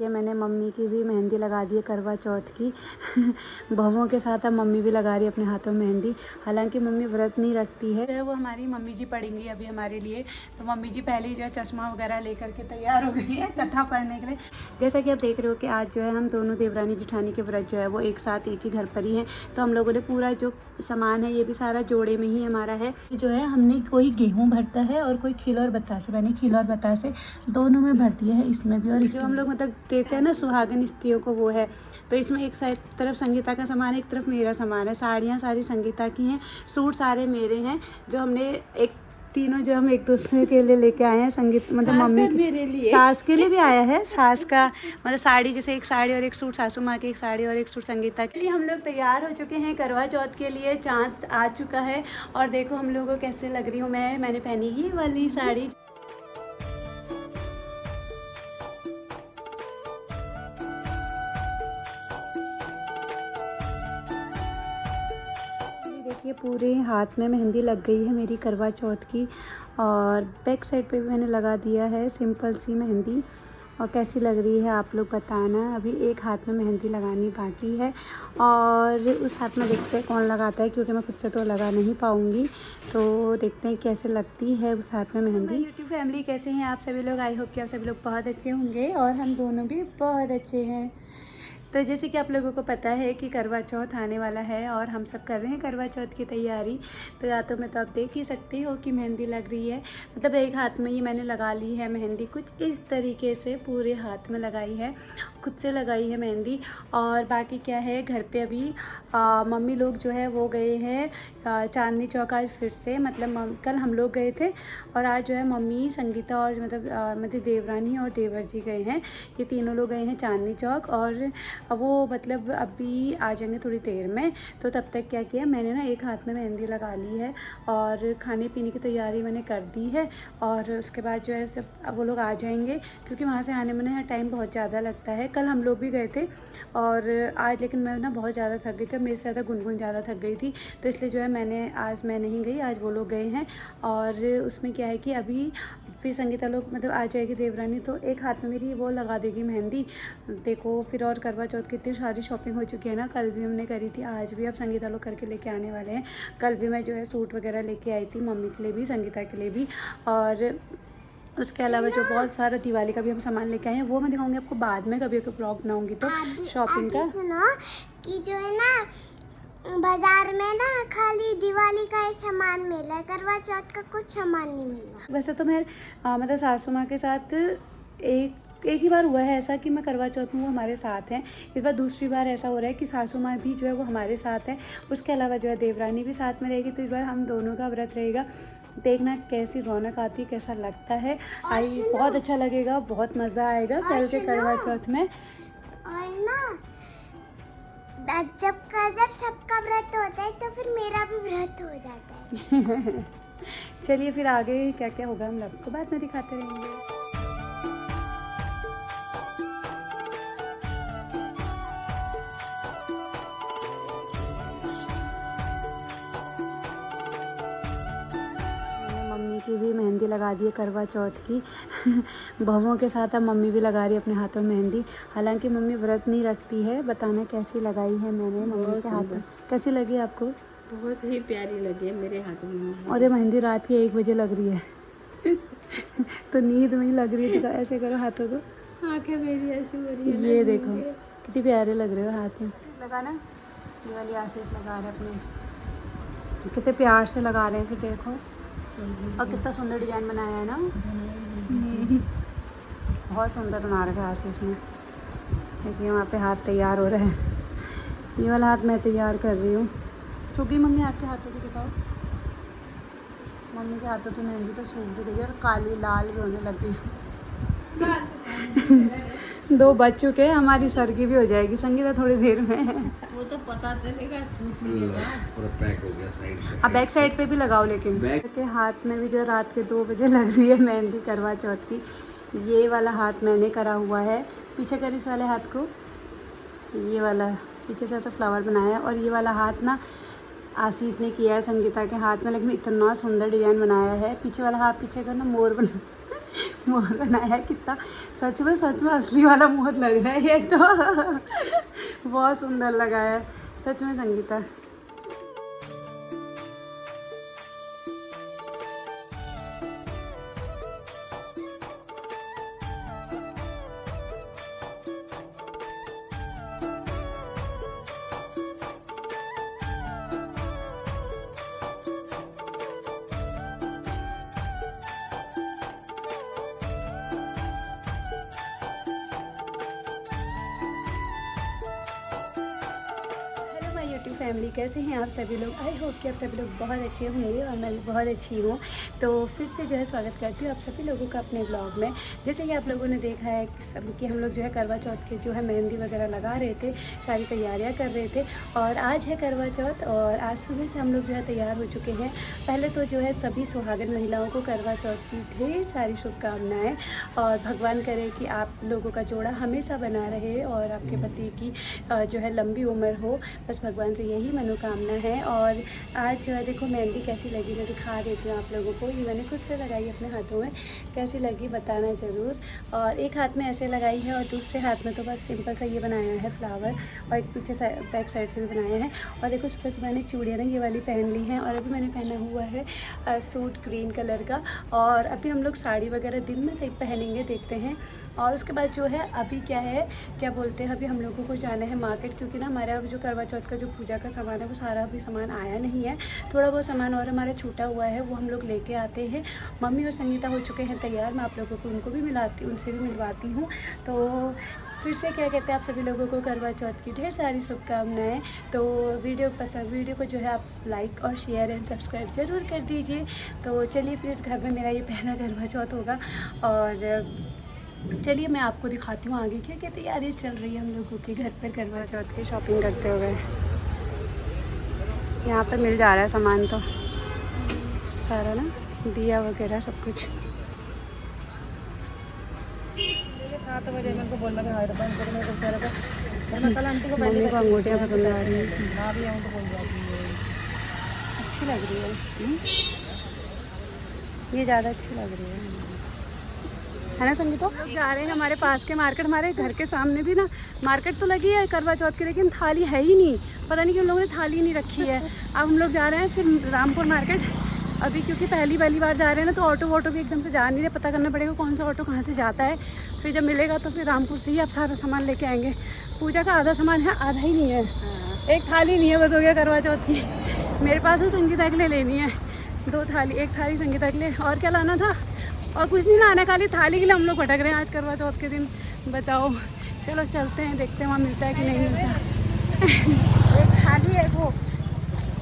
कि मैंने मम्मी की भी मेहंदी लगा दी है करवा चौथ की। बहुओं के साथ अब मम्मी भी लगा रही है अपने हाथों में मेहंदी। हालांकि मम्मी व्रत नहीं रखती है, वो हमारी मम्मी जी पढ़ेंगी अभी हमारे लिए। तो मम्मी जी पहले ही जो है चश्मा वगैरह लेकर के तैयार हो गई है कथा पढ़ने के लिए। जैसा कि आप देख रहे हो कि आज जो है हम दोनों देवरानी जेठानी के व्रत जो है वो एक साथ एक ही घर पर ही हैं। तो हम लोगों ने पूरा जो सामान है ये भी सारा जोड़े में ही हमारा है। जो है हमने कोई गेहूँ भरता है और कोई खील और बतासे, मैंने खील और बतासे दोनों में भर दिया है इसमें भी। और जो हम लोग मतलब देते हैं ना सुहागन स्त्रियों को, वो है। तो इसमें एक साइड तरफ संगीता का सामान है, एक तरफ मेरा सामान है। साड़ियाँ सारी संगीता की हैं, सूट सारे मेरे हैं। जो हमने एक तीनों जो हम एक दूसरे के लिए लेके आए हैं। संगीत मतलब मम्मी मेरे लिए, सास के लिए भी आया है। सास का मतलब साड़ी, जैसे एक साड़ी और एक सूट सासू माँ की, एक साड़ी और एक सूट संगीता के लिए। हम लोग तैयार हो चुके हैं करवा चौथ के लिए। चाँद आ चुका है और देखो हम लोगों को कैसे लग रही हूँ मैंने पहनी ये वाली साड़ी। देखिए पूरे हाथ में मेहंदी लग गई है मेरी करवा चौथ की। और बैक साइड पे भी मैंने लगा दिया है सिंपल सी मेहंदी। और कैसी लग रही है आप लोग बताना। अभी एक हाथ में मेहंदी लगानी बाकी है और उस हाथ में देखते हैं कौन लगाता है, क्योंकि मैं खुद से तो लगा नहीं पाऊँगी। तो देखते हैं कैसे लगती है उस हाथ में मेहंदी। यूट्यूब फैमिली कैसे हैं आप सभी लोग? आई होप कि आप सभी लोग बहुत अच्छे होंगे और हम दोनों भी बहुत अच्छे हैं। तो जैसे कि आप लोगों को पता है कि करवा चौथ आने वाला है और हम सब कर रहे हैं करवा चौथ की तैयारी। तो या तो मैं तो आप देख ही सकती हो कि मेहंदी लग रही है, मतलब एक हाथ में ही मैंने लगा ली है मेहंदी। कुछ इस तरीके से पूरे हाथ में लगाई है, खुद से लगाई है मेहंदी। और बाकी क्या है, घर पे अभी मम्मी लोग जो है वो गए हैं चांदनी चौक आज फिर से। मतलब कल हम लोग गए थे और आज जो है मम्मी, संगीता और मतलब देवरानी और देवर जी गए हैं। ये तीनों लोग गए हैं चांदनी चौक और वो मतलब अभी आ जाएंगे थोड़ी देर में। तो तब तक क्या किया मैंने ना, एक हाथ में मेहंदी लगा ली है और खाने पीने की तैयारी मैंने कर दी है। और उसके बाद जो है सब वो लोग आ जाएंगे, क्योंकि वहाँ से आने में ना टाइम बहुत ज़्यादा लगता है। कल हम लोग भी गए थे और आज लेकिन मैं ना बहुत ज़्यादा थक गई थी, मेरे से ज़्यादा गुनगुन ज़्यादा थक गई थी। तो इसलिए जो है आज मैं नहीं गई, आज वो लोग गए हैं। और उसमें क्या है कि अभी फिर संगीता लोग मतलब आ जाएगी देवरानी, तो एक हाथ में मेरी वो लगा देगी मेहंदी। देखो फिर और करवा चौथ की इतनी सारी शॉपिंग हो चुकी है ना, कल भी हमने करी थी, आज भी अब संगीता लोग करके लेके आने वाले हैं। कल भी मैं जो है सूट वगैरह लेके आई थी, मम्मी के लिए भी संगीता के लिए भी। और उसके अलावा जो बहुत सारा दिवाली का भी हम सामान लेके आए हैं, वो मैं दिखाऊंगी आपको बाद में, कभी ब्लॉग बनाऊंगी तो शॉपिंग का। सुनो कि जो है ना बाजार में ना खाली दिवाली का ही सामान मिला है, करवा चौथ का कुछ सामान नहीं मिला। वैसे तो मैं मतलब सासू माँ के साथ एक ही बार हुआ है ऐसा कि मैं करवा चौथ में वो हमारे साथ हैं। इस बार दूसरी बार ऐसा हो रहा है कि सासू माँ भी जो है वो हमारे साथ हैं। उसके अलावा जो है देवरानी भी साथ में रहेगी। तो इस बार हम दोनों का व्रत रहेगा। देखना कैसी रौनक आती है, कैसा लगता है। आई बहुत अच्छा लगेगा, बहुत मज़ा आएगा कल से करवा चौथ में। और ना जब सबका व्रत होता है तो फिर मेरा भी व्रत हो जाता है। चलिए फिर आगे क्या क्या होगा हम आपको बाद में दिखाते रहेंगे। मम्मी की भी मेहंदी लगा दी है करवा चौथ की। बहुओं के साथ अब मम्मी भी लगा रही है अपने हाथों में मेहंदी। हालांकि मम्मी व्रत नहीं रखती है। बताना कैसी लगाई है मैंने मम्मी के हाथों। कैसी लगी आपको? बहुत ही प्यारी लगी है मेरे हाथों में। और ये मेहंदी रात के 1 बजे लग रही है। तो नींद में ही लग रही है। तो ऐसे करो हाथों को, आंखें मेरी ऐसी हो रही है। ये देखो कितनी प्यारे लग रहे हो हाथ में। लगाना ये वाली आशीष लगा रहे अपने, कितने प्यार से लगा रहे हैं। फिर देखो और कितना सुंदर डिजाइन बनाया है ना। बहुत सुंदर बना रखा है आशीष ने। देखिए वहाँ पे हाथ तैयार हो रहे हैं। ये वाला हाथ मैं तैयार कर रही हूँ। क्योंकि मम्मी आपके हाथों की दिखाओ। मम्मी के हाथों की मेहंदी तो सूख भी गई और काली लाल भी होने लग गई। 2 बज चुके हैं, हमारी सर की भी हो जाएगी संगीता थोड़ी देर में। वो तो पता चलेगा, छूट लेगा। पूरा पैक हो गया साइड से। अब बैक साइड पे भी लगाओ, लेकिन के हाथ में भी जो रात के 2 बजे लग रही है मेहंदी करवा चौथ की। ये वाला हाथ मैंने करा हुआ है। पीछे कर इस वाले हाथ को, ये वाला पीछे से ऐसा फ्लावर बनाया है। और ये वाला हाथ ना आशीष ने किया है संगीता के हाथ में, लेकिन इतना सुंदर डिजाइन बनाया है। पीछे वाला हाथ पीछे का ना मोर मोर बनाया है। कितना सच में असली वाला मोर लग रहा है ये तो। बहुत सुंदर लगा है सच में संगीता। यूट्यूब फैमिली, कैसे हैं आप सभी लोग। आई होप कि आप सभी लोग बहुत अच्छे होंगे और मैं भी बहुत अच्छी हूँ। तो फिर से जो है स्वागत करती हूँ आप सभी लोगों का अपने ब्लॉग में। जैसे कि आप लोगों ने देखा है कि हम लोग जो है करवा चौथ के जो है मेहंदी वगैरह लगा रहे थे, सारी तैयारियाँ कर रहे थे। और आज है करवा चौथ और आज सुबह से हम लोग जो है तैयार हो चुके हैं। पहले तो जो है सभी सुहागन महिलाओं को करवा चौथ की ढेर सारी शुभकामनाएँ और भगवान करे कि आप लोगों का जोड़ा हमेशा बना रहे और आपके पति की जो है लंबी उम्र हो, बस भगवान से यही मनोकामना है। और आज जो है देखो मेहंदी कैसी लगी, मैं दिखा देती हूँ आप लोगों को। ये मैंने खुद से लगाई अपने हाथों में, कैसी लगी बताना ज़रूर। और एक हाथ में ऐसे लगाई है और दूसरे हाथ में तो बस सिंपल सा ये बनाया है फ्लावर, और एक पीछे बैक साइड से भी बनाया है। और देखो सुबह से मैंने चूड़ियाँ ना ये वाली पहन ली हैं और अभी मैंने पहना हुआ है सूट ग्रीन कलर का। और अभी हम लोग साड़ी वगैरह दिन में पहनेंगे, देखते हैं। और उसके बाद जो है अभी क्या बोलते हैं, अभी हम लोगों को जाना है मार्केट, क्योंकि ना हमारा अभी जो करवा चौथ का जो पूजा का सामान है वो सारा अभी सामान आया नहीं है। थोड़ा बहुत सामान और हमारा छूटा हुआ है, वो हम लोग लेके आते हैं। मम्मी और संगीता हो चुके हैं तैयार, मैं आप लोगों को उनसे भी मिलवाती हूँ। तो फिर से क्या कहते हैं आप सभी लोगों को करवा चौथ की ढेर सारी शुभकामनाएँ। तो वीडियो को जो है आप लाइक और शेयर एंड सब्सक्राइब ज़रूर कर दीजिए। तो चलिए फिर इस घर में मेरा ये पहला करवा चौथ होगा। और चलिए मैं आपको दिखाती हूँ आगे क्या क्या तैयारी चल रही है हम लोगों के घर पर करवा चौथ की शॉपिंग करते हुए। यहाँ पर मिल जा रहा है सामान तो सारा ना, दिया वगैरह सब कुछ। 7 बजे मेरे को बोलना था मम्मी को अंगूठियाँ पसंद आ रही हैं, ना भी आऊँ तो बोल जाती है। अच्छी लग रही है। ये ज़्यादा अच्छी लग रही है ना संगीता। लोग जा रहे हैं हमारे पास के मार्केट, हमारे घर के सामने भी ना मार्केट तो लगी है करवा चौथ की, लेकिन थाली है ही नहीं। पता नहीं क्यों लोगों ने थाली नहीं रखी है। अब हम लोग जा रहे हैं फिर रामपुर मार्केट अभी, क्योंकि पहली बार जा रहे हैं ना, तो ऑटो भी एकदम से जा नहीं रहे। पता करना पड़ेगा कौन सा ऑटो कहाँ से जाता है, फिर जब मिलेगा तो फिर रामपुर से ही आप सारा सामान लेके आएंगे। पूजा का आधा सामान है, आधा ही नहीं है। एक थाली नहीं है, बस हो गया करवा चौथ की। मेरे पास है संगीता के लिए लेनी है 2 थाली, एक थाली संगीता के लिए। और क्या लाना था? और कुछ नहीं लाना, खाली थाली के लिए हम लोग भटक रहे हैं आज करवा चौथ के दिन। बताओ, चलो चलते हैं, देखते हैं वहाँ मिलता है कि नहीं मिलता। एक थाली है वो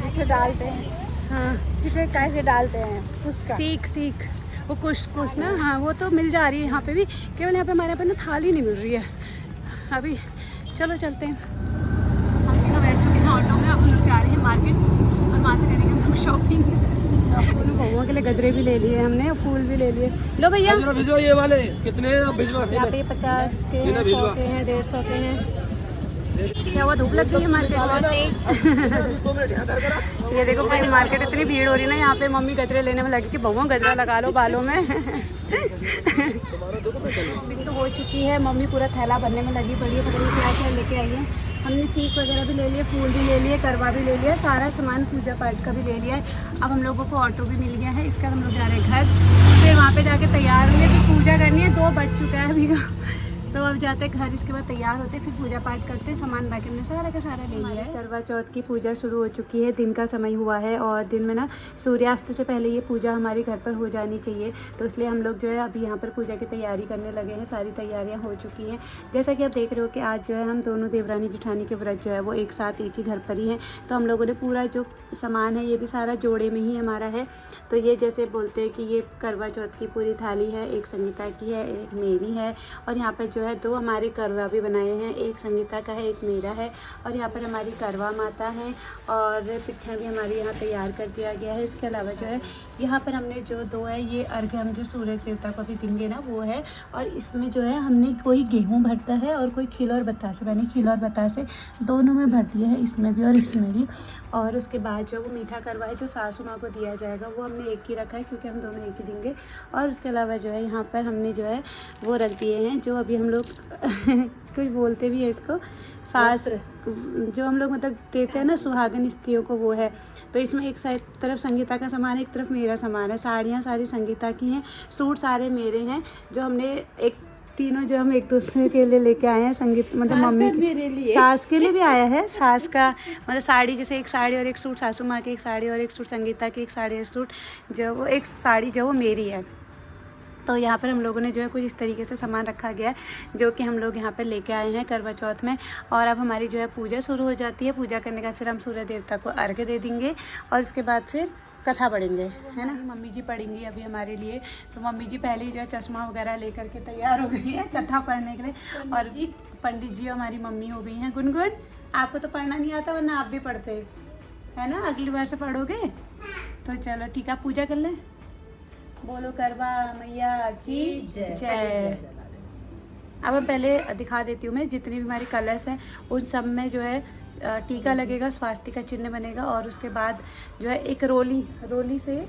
जिसे डालते हैं, हाँ छिटे कैसे डालते हैं उसका सीख वो कुछ ना, हाँ वो तो मिल जा रही है यहाँ पे भी, केवल यहाँ पे हमारे यहाँ पे ना थाली नहीं मिल रही है अभी। चलो चलते हैं। हम यहाँ बैठ चुके हैं ऑटो में, अब हम लोग जा रहे हैं मार्केट और वहाँ से करेंगे हम लोग शॉपिंग। बहुओं के लिए गजरे भी ले लिए हमने, फूल भी ले लिए। लो भैया भिजो ये वाले कितने भिजवा। यहाँ पे 50 के हैं, 100 के हैं, 150 के हैं। क्या हुआ, धूप लग गई है मार्केट में? ये देखो भाई मार्केट इतनी भीड़ हो रही है ना, यहाँ पे मम्मी गजरे लेने में लगी कि बहुआ गजरा लगा लो बालों में। तो हो चुकी है, मम्मी पूरा थैला भरने में लगी पड़ी है, पता नहीं क्या क्या लेके आई है। हमने सीख वगैरह भी ले लिए, फूल भी ले लिए, करवा भी ले लिया, सारा सामान पूजा पाठ का भी ले लिया है। अब हम लोगों को ऑटो भी मिल गया है, इसका हम लोग जा रहे हैं घर। फिर वहाँ पे जाके तैयार होंगे, फिर पूजा करनी है। 2 बज चुका है अभी का, तो अब जाते घर, इसके बाद तैयार होते, फिर पूजा पाठ करते। सामान बाकी हमने सारा का सारा ले लिया है। करवा चौथ की पूजा शुरू हो चुकी है, दिन का समय हुआ है और दिन में ना सूर्यास्त से पहले ये पूजा हमारे घर पर हो जानी चाहिए। तो इसलिए हम लोग जो है अभी यहाँ पर पूजा की तैयारी करने लगे हैं। सारी तैयारियाँ हो चुकी हैं। जैसा कि आप देख रहे हो कि आज जो है हम दोनों देवरानी जेठानी के व्रत जो है वो एक साथ एक ही घर पर ही हैं। तो हम लोगों ने पूरा जो सामान है ये भी सारा जोड़े में ही हमारा है। तो ये जैसे बोलते हैं कि ये करवा चौथ की पूरी थाली है, एक संगीता की है, एक मेरी है। और यहाँ पर जो है 2 हमारे करवा भी बनाए हैं, एक संगीता का है, एक मेरा है। और यहाँ पर हमारी करवा माता है और पिट्ठियाँ भी हमारी यहाँ तैयार कर दिया गया है। इसके अलावा जो है यहाँ पर हमने जो 2 है ये अर्घ हम जो सूरज देवता को भी देंगे ना वो है। और इसमें जो है हमने कोई गेहूँ भरता है और कोई खील और बतासे, मैंने खील और बतासे दोनों में भर दिया है, इसमें भी और इसमें भी। और उसके बाद जो वो मीठा करवा है जो सासू माँ को दिया जाएगा वो हमने एक ही रखा है क्योंकि हम दोनों एक ही देंगे। और उसके अलावा जो है यहाँ पर हमने जो है वो रख दिए हैं जो अभी हम लोग कोई बोलते भी है इसको शास्त्र, जो हम लोग मतलब देते हैं ना सुहागन स्त्रियों को, वो है। तो इसमें एक तरफ संगीता का सामान है, एक तरफ मेरा सामान है। साड़ियाँ सारी संगीता की हैं, सूट सारे मेरे हैं जो हमने एक तीनों जो हम एक दूसरे के लिए लेके आए हैं। संगीत मतलब मम्मी मेरे लिए, सास के लिए भी आया है। सास का मतलब साड़ी, जैसे एक साड़ी और एक सूट सासू माँ की, एक साड़ी और एक सूट संगीता की, एक साड़ी और सूट जो वो एक साड़ी जो वो मेरी है। तो यहाँ पर हम लोगों ने जो है कुछ इस तरीके से सामान रखा गया है जो कि हम लोग यहाँ पर लेके आए हैं करवा चौथ में। और अब हमारी जो है पूजा शुरू हो जाती है। पूजा करने का फिर हम सूर्य देवता को अर्घ्य दे देंगे और उसके बाद फिर कथा पढ़ेंगे, है ना। मम्मी जी पढ़ेंगी अभी हमारे लिए। तो मम्मी जी पहले ही जो है चश्मा वगैरह लेकर के तैयार हो गई है कथा पढ़ने के लिए। और पंडित जी हमारी मम्मी हो गई हैं। गुनगुन आपको तो पढ़ना नहीं आता वरना आप भी पढ़ते है ना, अगली बार से पढ़ोगे। तो चलो ठीक है, आप पूजा कर लें। बोलो करवा मैया की जय। अब हम पहले दिखा देती हूँ मैं, जितनी भी हमारी कलश हैं उन सब में जो है टीका लगेगा, स्वास्तिक का चिन्ह बनेगा। और उसके बाद जो है एक रोली से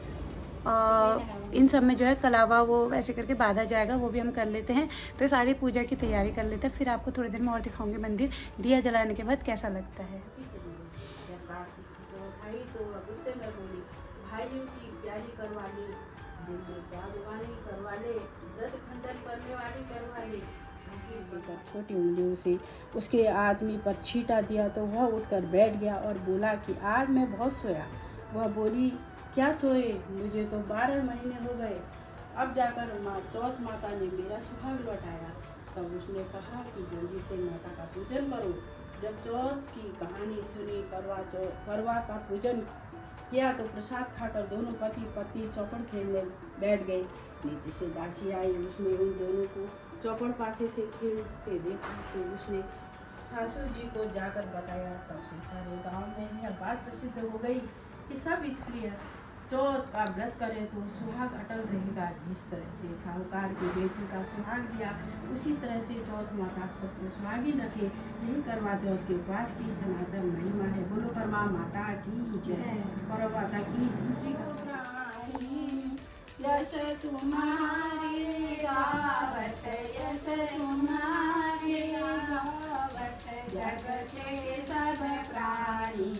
इन सब में जो है कलावा वो ऐसे करके बांधा जाएगा, वो भी हम कर लेते हैं। तो ये सारी पूजा की तैयारी कर लेते हैं। फिर आपको थोड़ी देर में और दिखाऊंगी मंदिर दिया जलाने के बाद कैसा लगता है। छोटी उंगलियों से उसके आदमी पर छींटा दिया तो वह उठकर बैठ गया और बोला कि आज मैं बहुत सोया। वह बोली क्या सोए, मुझे तो 12 महीने हो गए। अब जाकर चौथ माता ने मेरा सुहाग लौटाया। तब उसने कहा कि जल्दी से माता का पूजन करो। जब चौथ की कहानी सुनी, करवा का पूजन किया तो प्रसाद खाकर दोनों पति पत्नी चौपड़ खेलने बैठ गए। नीचे से दासी आई, उसने उन दोनों को चौपड़ पासे से खेलते देखा तो उसने सासू जी को जाकर बताया। तब से सारे गांव में यह बात प्रसिद्ध हो गई कि सब स्त्रियां चौथ का व्रत करें तो सुहाग अटल रहेगा। जिस तरह से साहूकार की बेटी का सुहाग दिया उसी तरह से चौथ माता सबको सुहागिन रखे। यही करवा चौथ के उपवास की सनातन महिमा है। बोलो करवा माता की जय। करवा माता की यश तुम्हारी गावत, यश तुम्हारी गावत, जग के सब प्राणी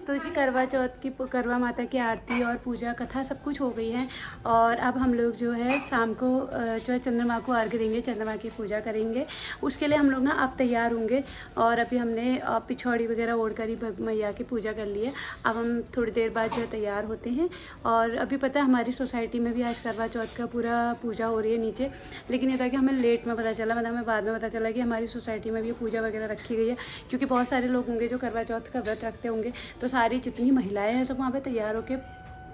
तो जी करवा चौथ की करवा माता की आरती और पूजा कथा सब कुछ हो गई है। और अब हम लोग जो है शाम को जो है चंद्रमा को अर्घ्य देंगे, चंद्रमा की पूजा करेंगे। उसके लिए हम लोग ना अब तैयार होंगे। और अभी हमने पिछौड़ी वगैरह ओढ़ कर ही मैया की पूजा कर ली है। अब हम थोड़ी देर बाद जो है तैयार होते हैं। और अभी पता है हमारी सोसाइटी में भी आज करवा चौथ का पूरा पूजा हो रही है नीचे। लेकिन ये था कि हमें लेट में पता चला, मतलब हमें बाद में पता चला कि हमारी सोसाइटी में भी पूजा वगैरह रखी गई है। क्योंकि बहुत सारे लोग होंगे जो करवा चौथ का व्रत रखते होंगे। तो सारी जितनी महिलाएं हैं सब वहाँ पे तैयार होकर,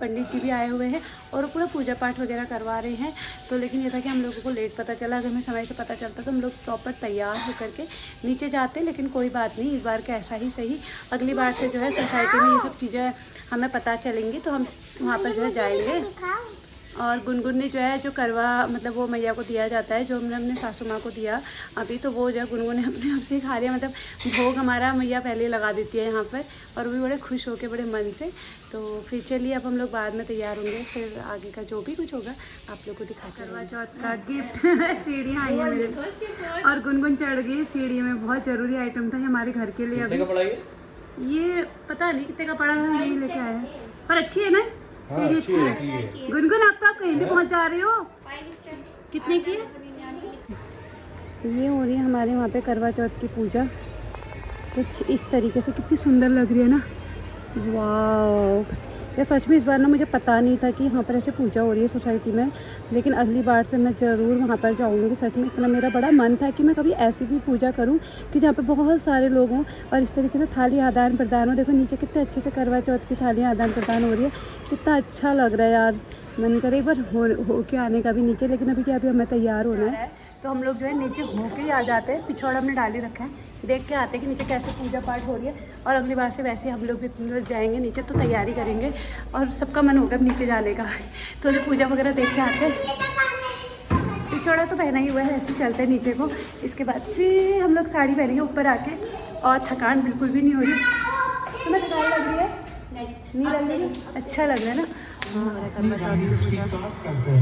पंडित जी भी आए हुए हैं और पूरा पूजा पाठ वगैरह करवा रहे हैं। तो लेकिन ये था कि हम लोगों को लेट पता चला। अगर हमें समय से पता चलता तो हम लोग प्रॉपर तैयार होकर के नीचे जाते। लेकिन कोई बात नहीं, इस बार का ऐसा ही सही। अगली बार से जो है सोसाइटी में ये सब चीज़ें हमें पता चलेंगी तो हम वहाँ पर जो है जाएंगे। और गुनगुन ने जो है जो करवा मतलब वो मैया को दिया जाता है, जो हमने अपने सासू माँ को दिया अभी, तो वो जो है गुनगुन ने अपने आप से खा लिया। मतलब भोग हमारा मैया पहले लगा देती है यहाँ पर और वो भी बड़े खुश होकर बड़े मन से। तो फिर चलिए अब हम लोग बाद में तैयार होंगे, फिर आगे का जो भी कुछ होगा आप लोग को दिखाते हैं। करवा चौथ का गिफ्ट सीढ़ियाँ आई हैं मेरे और गुनगुन चढ़ गई सीढ़ी में। बहुत ज़रूरी आइटम था ये हमारे घर के लिए। अभी ये पता नहीं कितने का पड़ा है, यही लेके आया है पर अच्छी है ना सीढ़ी, अच्छी है। गुनगुन अब तो आप कहीं भी पहुंच जा रहे हो। कितने की? ये हो रही है हमारे वहाँ पे करवा चौथ की पूजा कुछ इस तरीके से। कितनी सुंदर लग रही है ना, वाह। या सच में इस बार ना मुझे पता नहीं था कि यहाँ पर ऐसे पूजा हो रही है सोसाइटी में। लेकिन अगली बार से मैं ज़रूर वहाँ पर जाऊँगी। सच में इतना मेरा बड़ा मन था कि मैं कभी ऐसी भी पूजा करूँ कि जहाँ पे बहुत सारे लोग हों और इस तरीके से थाली आदान प्रदान हो। देखो नीचे कितने अच्छे से करवा चौथ की थालियाँ आदान प्रदान हो रही है, कितना अच्छा लग रहा है यार। मन करे एक बार हो के आने का भी नीचे, लेकिन अभी क्या, अभी हमें तैयार होना है तो हम लोग जो है नीचे हो के ही आ जाते हैं। पिछौड़ा हमने डाल ही रखा है, देख के आते हैं कि नीचे कैसे पूजा पाठ हो रही है, और अगली बार से वैसे हम लोग भी मतलब जाएंगे नीचे तो तैयारी करेंगे, और सबका मन होगा नीचे जाने का। तो पूजा वगैरह देख के आते हैं। पिछौड़ा तो पहना ही हुआ है, ऐसे चलते हैं नीचे को। इसके बाद फिर हम लोग साड़ी पहनेंगे ऊपर आके, और थकान बिल्कुल भी नहीं हो रही। तुम्हें थकान लग रही है? नहीं लग रही? अच्छा लग रहा है ना? हमारे करवा चौथ की पूजा।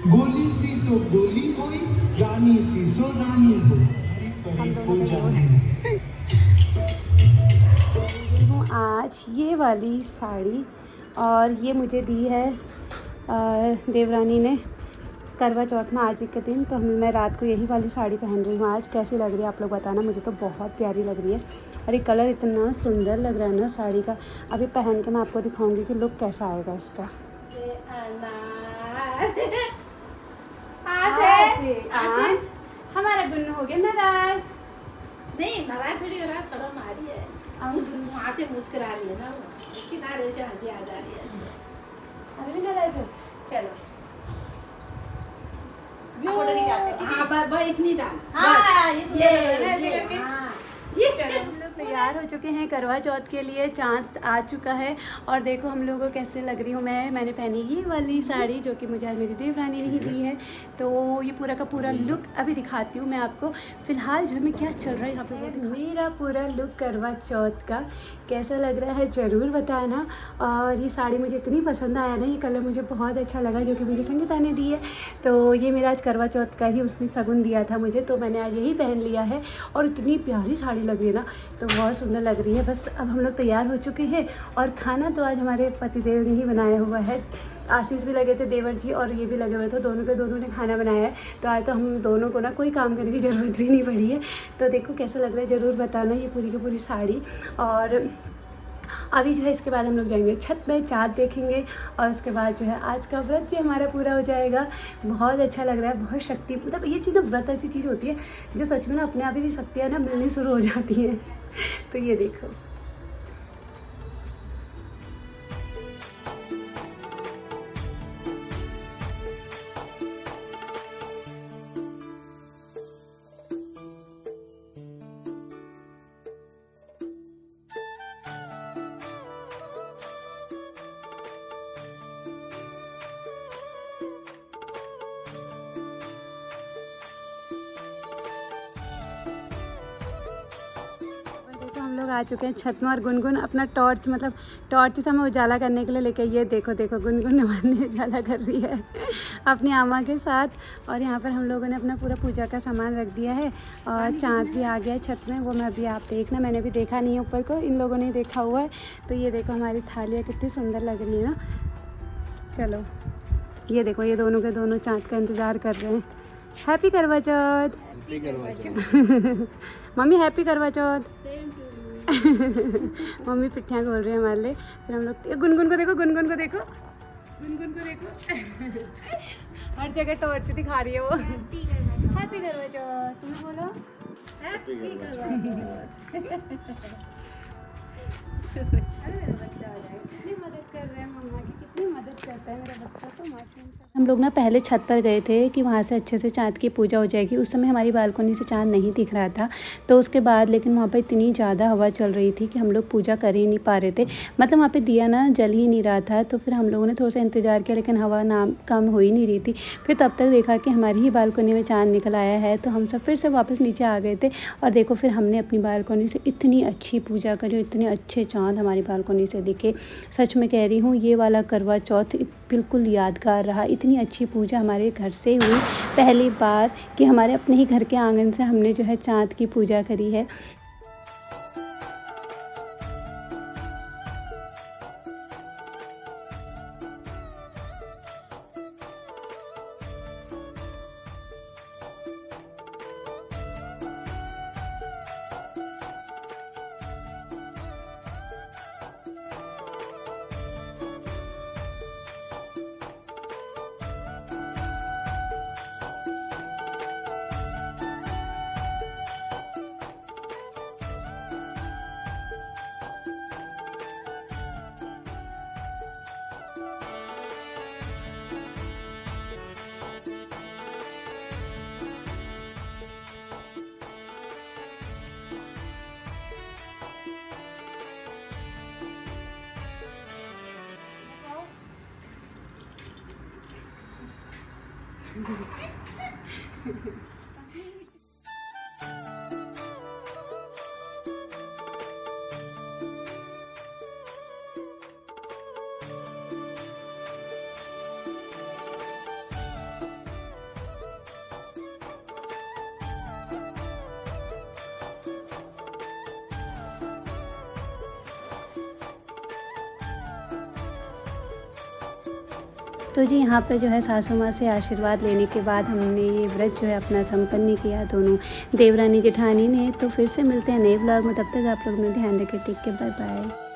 गोली सी सो गोली होई, रानी सी सो रानी होई, पूजा हूँ आज ये वाली साड़ी, और ये मुझे दी है देवरानी ने करवा चौथ में आज ही के दिन। तो मैं रात को यही वाली साड़ी पहन रही हूँ आज। कैसी लग रही है आप लोग बताना, मुझे तो बहुत प्यारी लग रही है, और ये कलर इतना सुंदर लग रहा है ना साड़ी का। अभी पहन के मैं आपको दिखाऊंगी कि लुक कैसा आएगा इसका। हमारा गुन्नू हो गया नाराज। नहीं नाराज थोड़ी हो रहा, शर्म आ रही है, वहाँ से मुस्कुरा रही है ना, किनारे से हंसी आ जा रही है। अभी भी नाराज है? चलो फोटो खिंचाते हैं। हाँ इतनी डाल। हाँ ऐसे करके। हाँ चलो हम लोग तैयार हो चुके हैं करवा चौथ के लिए। चाँद आ चुका है, और देखो हम लोगों को कैसे लग रही हूँ मैंने पहनी ये वाली साड़ी जो कि मुझे आज मेरी देवरानी ने ही दी है। तो ये पूरा का पूरा लुक अभी दिखाती हूँ मैं आपको। फ़िलहाल जो में क्या चल रहा है यहाँ पे वो मेरा पूरा लुक करवा चौथ का कैसा लग रहा है ज़रूर बताना। और ये साड़ी मुझे इतनी पसंद आया ना, ये कलर मुझे बहुत अच्छा लगा जो कि मुझे संगीता ने दी है। तो ये मेरा आज करवा चौथ का ही उसने शगुन दिया था मुझे, तो मैंने आज यही पहन लिया है, और इतनी प्यारी साड़ी लग रही है ना, तो बहुत सुंदर लग रही है। बस अब हम लोग तैयार हो चुके हैं, और खाना तो आज हमारे पतिदेव ने ही बनाया हुआ है। आशीष भी लगे थे, देवर जी, और ये भी लगे हुए थे, दोनों के दोनों ने खाना बनाया है। तो आज तो हम दोनों को ना कोई काम करने की ज़रूरत भी नहीं पड़ी है। तो देखो कैसा लग रहा है ज़रूर बताना ये पूरी की पूरी साड़ी। और अभी जो है इसके बाद हम लोग जाएंगे छत में, चाँद देखेंगे, और उसके बाद जो है आज का व्रत भी हमारा पूरा हो जाएगा। बहुत अच्छा लग रहा है, बहुत शक्ति, मतलब ये चीज़ ना, व्रत ऐसी चीज़ होती है जो सच में ना अपने आप ही भी शक्तियाँ ना मिलनी शुरू हो जाती हैं। तो ये देखो लोग आ चुके हैं छत में, और गुनगुन अपना टॉर्च, मतलब टॉर्च से हमें उजाला करने के लिए लेके, ये देखो देखो गुनगुन हमारे उजाला कर रही है अपनी आमा के साथ। और यहाँ पर हम लोगों ने अपना पूरा पूजा का सामान रख दिया है, और चाँद भी आ गया है छत में। वो मैं अभी आप देखना, मैंने भी देखा नहीं है ऊपर को, इन लोगों ने देखा हुआ है। तो ये देखो हमारी थालियाँ कितनी सुंदर लग रही है ना। चलो ये देखो, ये दोनों के दोनों चाँद का इंतज़ार कर रहे हैं। हैप्पी करवा चौथ मम्मी, हैप्पी करवा चौथ। मम्मी पिट्ठियाँ खोल रही है हमारे लिए। फिर हम लोग गुनगुन को देखो, गुनगुन को देखो, गुनगुन को देखो हर जगह टॉर्च दिखा रही है वो। हैप्पी करवा चौथ, तुम्हें बोलो हैप्पी करवा चौथ। बच्चा आ जाए, कितनी मदद कर रहे हैं मम्मा की, कितनी मदद करता है मेरा बच्चा तो माशाल्लाह। हम लोग ना पहले छत पर गए थे कि वहाँ से अच्छे से चाँद की पूजा हो जाएगी। उस समय हमारी बालकनी से चाँद नहीं दिख रहा था, तो उसके बाद लेकिन वहाँ पर इतनी ज़्यादा हवा चल रही थी कि हम लोग पूजा कर ही नहीं पा रहे थे। मतलब वहाँ पे दिया ना जल ही नहीं रहा था। तो फिर हम लोगों ने थोड़ा सा इंतज़ार किया, लेकिन हवा नाम कम हो ही नहीं रही थी। फिर तब तक देखा कि हमारी ही बालकनी में चाँद निकल आया है, तो हम सब फिर से वापस नीचे आ गए थे। और देखो फिर हमने अपनी बालकनी से इतनी अच्छी पूजा करी, इतने अच्छे चाँद हमारी बालकनी से दिखे। सच में कह रही हूँ, ये वाला करवा चौथ बिल्कुल यादगार रहा। इतनी अच्छी पूजा हमारे घर से हुई, पहली बार कि हमारे अपने ही घर के आंगन से हमने जो है चाँद की पूजा करी है। तो जी यहाँ पर जो है सासू माँ से आशीर्वाद लेने के बाद हमने ये व्रत जो है अपना संपन्न किया दोनों देवरानी जेठानी ने। तो फिर से मिलते हैं नए व्लॉग में, तब तक आप लोग में ध्यान रखें। Take care, bye bye.